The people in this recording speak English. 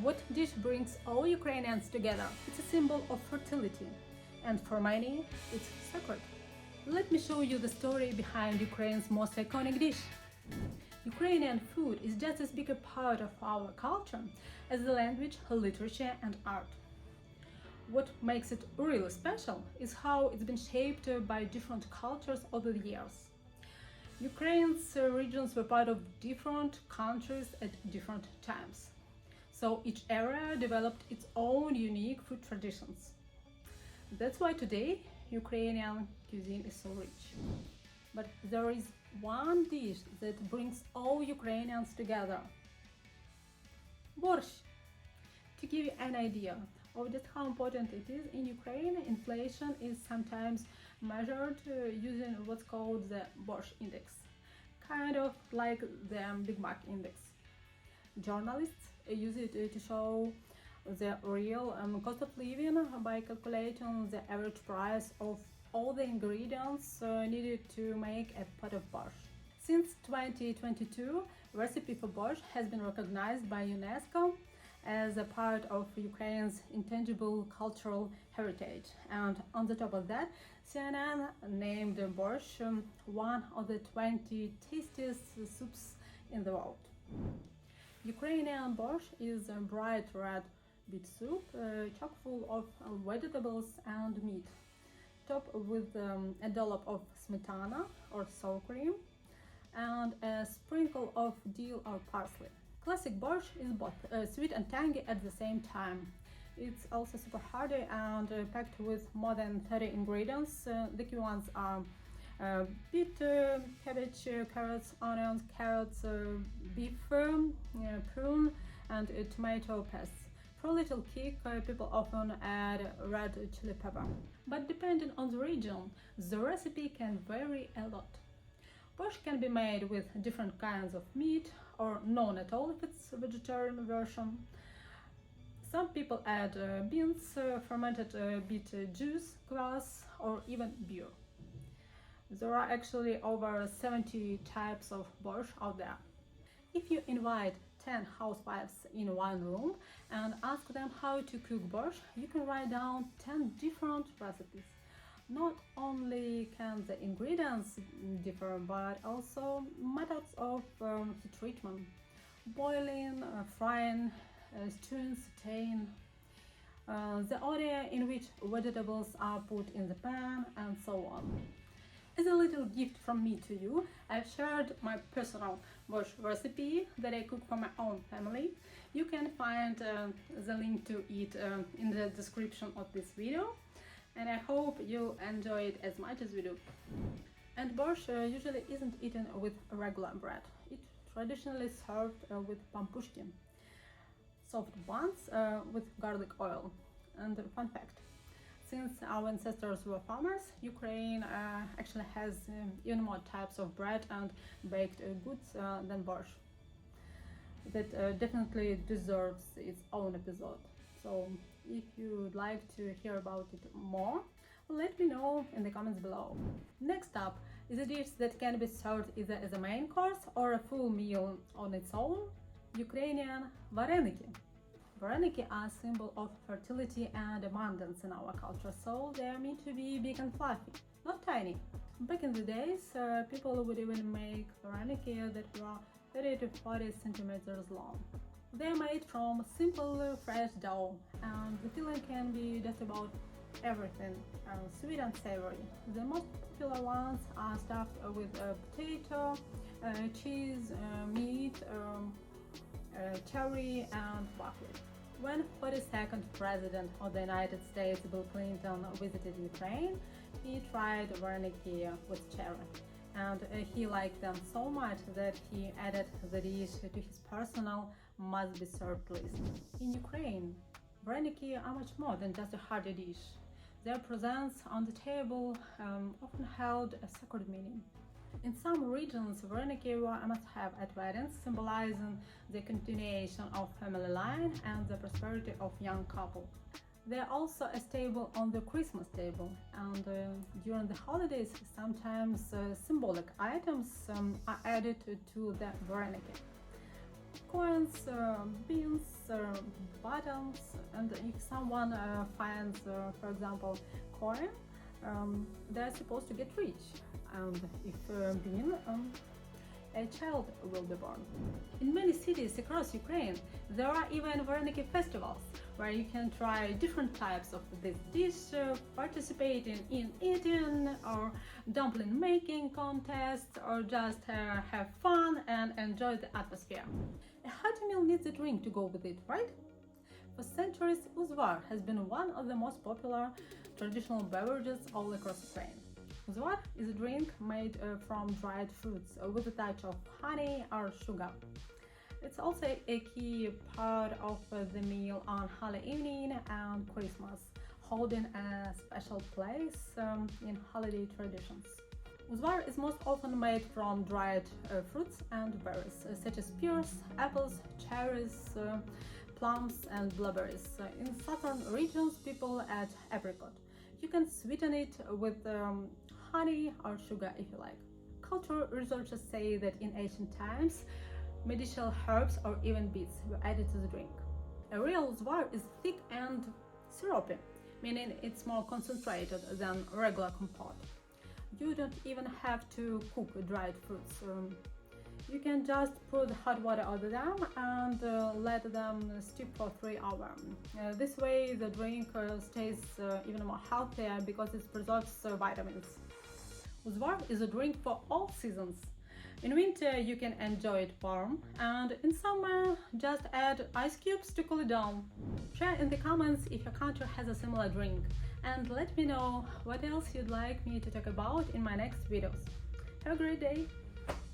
What dish brings all Ukrainians together? It's a symbol of fertility, and for many, it's sacred. Let me show you the story behind Ukraine's most iconic dish. Ukrainian food is just as big a part of our culture as the language, literature, and art. What makes it really special is how it's been shaped by different cultures over the years. Ukraine's regions were part of different countries at different times. So each area developed its own unique food traditions. That's why today Ukrainian cuisine is so rich. But there is one dish that brings all Ukrainians together. Borscht. To give you an idea of just how important it is in Ukraine, inflation is sometimes measured using what's called the Borscht index, kind of like the Big Mac index. Journalists use it to show the real cost of living by calculating the average price of all the ingredients needed to make a pot of borscht. Since 2022, recipe for borscht has been recognized by UNESCO as a part of Ukraine's intangible cultural heritage. And on the top of that, CNN named borscht one of the 20 tastiest soups in the world. Ukrainian borscht is a bright red beet soup, chock full of vegetables and meat, topped with a dollop of smetana or sour cream and a sprinkle of dill or parsley. Classic borscht is both sweet and tangy at the same time. It's also super hearty and packed with more than 30 ingredients. The key ones are beet, cabbage, carrots, onions, carrots, beef, prune, and tomato paste. For a little kick, people often add red chili pepper. But depending on the region, the recipe can vary a lot. Borscht can be made with different kinds of meat or none at all if it's a vegetarian version. Some people add beans, fermented beet juice, kvass, or even beer. There are actually over 70 types of borscht out there. If you invite 10 housewives in one room and ask them how to cook borscht, you can write down 10 different recipes. Not only can the ingredients differ, but also methods of heat treatment: boiling, frying, stewing, sauteing, the order in which vegetables are put in the pan, and so on. As a little gift from me to you, I've shared my personal borscht recipe that I cook for my own family. You can find the link to it in the description of this video, and I hope you enjoy it as much as we do. And borscht usually isn't eaten with regular bread. It's traditionally served with pampushki, soft buns with garlic oil. And fun fact, since our ancestors were farmers, Ukraine actually has even more types of bread and baked goods than borscht. That definitely deserves its own episode. So if you'd like to hear about it more, let me know in the comments below. Next up is a dish that can be served either as a main course or a full meal on its own: Ukrainian Varenyky. Varenyky are a symbol of fertility and abundance in our culture, so they're meant to be big and fluffy, not tiny. Back in the days, people would even make Varenyky that were 30 to 40 centimeters long. They're made from simple, fresh dough, and the filling can be just about everything, sweet and savory. The most popular ones are stuffed with potato, cheese, meat, cherry, and buckwheat. When 42nd President of the United States, Bill Clinton, visited Ukraine, he tried Varenyky with cherry, and he liked them so much that he added the dish to his personal must-be-served list. In Ukraine, Varenyky are much more than just a hearty dish. Their presence on the table often held a sacred meaning. In some regions, Varenyky were a must-have at weddings, symbolizing the continuation of family line and the prosperity of young couple. They are also a staple on the Christmas table, and during the holidays, sometimes symbolic items are added to the Varenyky. coins, beans, buttons, and if someone finds, for example, coin, they're supposed to get rich, and if bean, a child will be born. In many cities across Ukraine, there are even Varenyky festivals where you can try different types of this dish, participate in eating or dumpling making contests, or just have fun and enjoy the atmosphere. A hearty meal needs a drink to go with it, right? For centuries, Uzvar has been one of the most popular traditional beverages all across Ukraine. Uzvar is a drink made from dried fruits with a touch of honey or sugar. It's also a key part of the meal on Holiday evening and Christmas, holding a special place in holiday traditions. Uzvar is most often made from dried fruits and berries, such as pears, apples, cherries, plums, and blueberries. In southern regions, people add apricot. You can sweeten it with honey or sugar if you like. Cultural researchers say that in ancient times, medicinal herbs or even beets were added to the drink. A real Uzvar is thick and syrupy, meaning it's more concentrated than regular compote. You don't even have to cook dried fruits. You can just put hot water over them and let them steep for 3 hours. This way the drink stays even more healthier because it preserves vitamins. Uzvar is a drink for all seasons. In winter you can enjoy it warm, and in summer just add ice cubes to cool it down. Share in the comments if your country has a similar drink, and let me know what else you'd like me to talk about in my next videos. Have a great day!